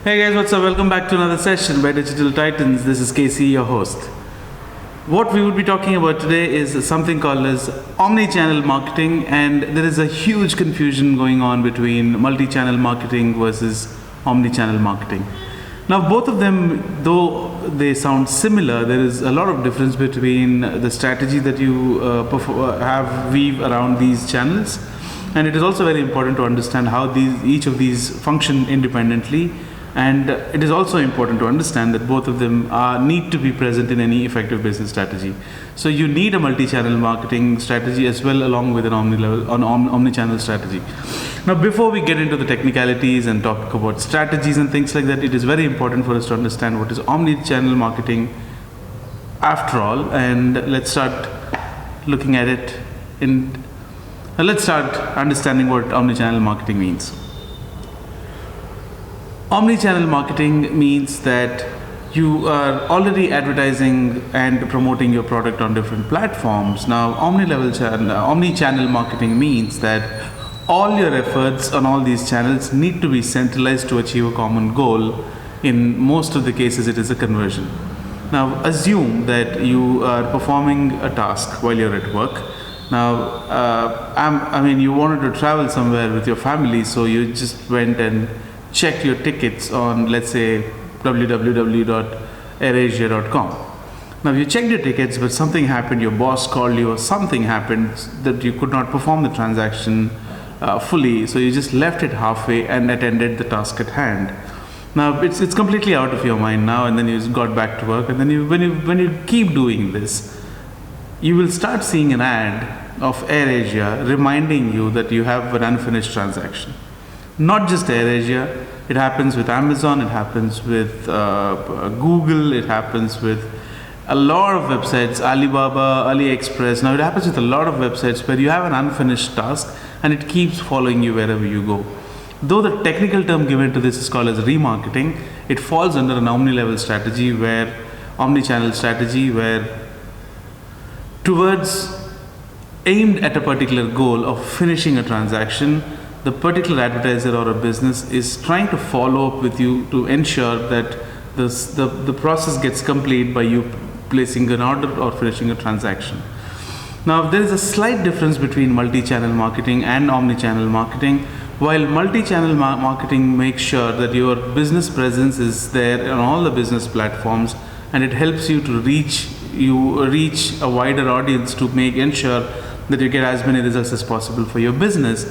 Hey guys, what's up? Welcome back to another session by Digital Titans. This is Casey, your host. What we would be talking about today is something called as omni-channel marketing, and there is a huge confusion going on between multi-channel marketing versus omni-channel marketing. Now, both of them, though they sound similar, there is a lot of difference between the strategy that you weave around these channels, and it is also very important to understand how each of these function independently. And it is also important to understand that both of them need to be present in any effective business strategy. So you need a multi-channel marketing strategy as well, along with an omni-channel strategy. Now, before we get into the technicalities and talk about strategies and things like that, it is very important for us to understand what is omni-channel marketing after all. And let's start looking at it let's start understanding what omni-channel marketing means. Omni-channel marketing means that you are already advertising and promoting your product on different platforms. Now, omni-channel marketing means that all your efforts on all these channels need to be centralized to achieve a common goal. In most of the cases, it is a conversion. Now, assume that you are performing a task while you're at work. Now, you wanted to travel somewhere with your family, so you just went and check your tickets on, let's say, www.airasia.com. Now, you checked your tickets, but something happened, your boss called you, or something happened that you could not perform the transaction fully, so you just left it halfway and attended the task at hand. Now, it's completely out of your mind now, and then you just got back to work, and then when you keep doing this, you will start seeing an ad of AirAsia reminding you that you have an unfinished transaction. Not just AirAsia, it happens with Amazon, it happens with Google, it happens with a lot of websites, Alibaba, AliExpress. Now, it happens with a lot of websites where you have an unfinished task and it keeps following you wherever you go. Though the technical term given to this is called as remarketing, it falls under an omni-channel strategy where towards aimed at a particular goal of finishing a transaction, the particular advertiser or a business is trying to follow up with you to ensure that the process gets complete by you placing an order or finishing a transaction. Now, there is a slight difference between multi-channel marketing and omni-channel marketing. While multi-channel marketing makes sure that your business presence is there on all the business platforms, and it helps you to reach a wider audience to ensure that you get as many results as possible for your business.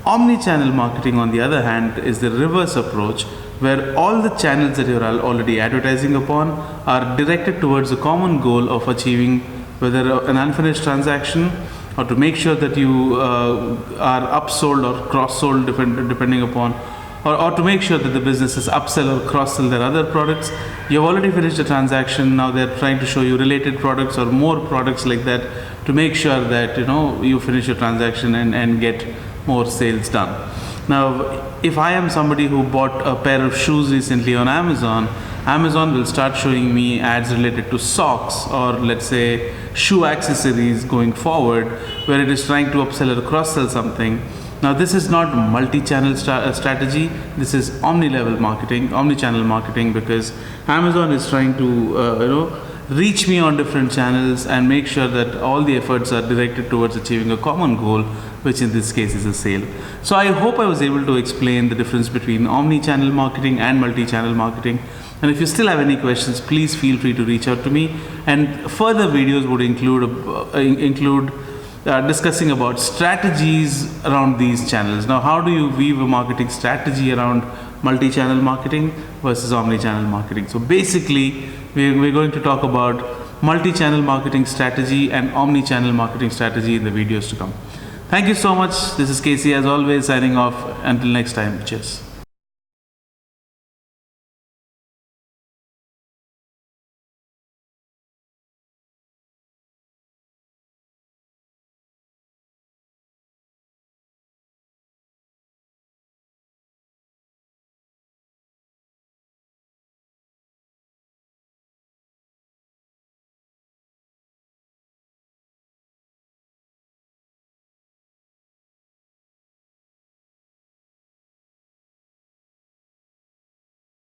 Omni-channel marketing, on the other hand, is the reverse approach, where all the channels that you're already advertising upon are directed towards a common goal of achieving whether an unfinished transaction, or to make sure that you are upsold or cross-sold depending upon, or to make sure that the businesses upsell or cross-sell their other products. You've already finished the transaction, now they're trying to show you related products or more products like that to make sure that you finish your transaction and get more sales done. Now, if I am somebody who bought a pair of shoes recently on Amazon will start showing me ads related to socks, or let's say shoe accessories going forward, where it is trying to upsell or cross-sell something. Now, this is not multi-channel strategy. This is omni-channel marketing, because Amazon is trying to reach me on different channels and make sure that all the efforts are directed towards achieving a common goal, which in this case is a sale. So I hope I was able to explain the difference between omni-channel marketing and multi-channel marketing. And if you still have any questions, please feel free to reach out to me. And further videos would include discussing about strategies around these channels. Now, how do you weave a marketing strategy around multi-channel marketing versus omni-channel marketing? So basically, we're going to talk about multi-channel marketing strategy and omni-channel marketing strategy in the videos to come. Thank you so much. This is Casey, as always, signing off. Until next time. Cheers.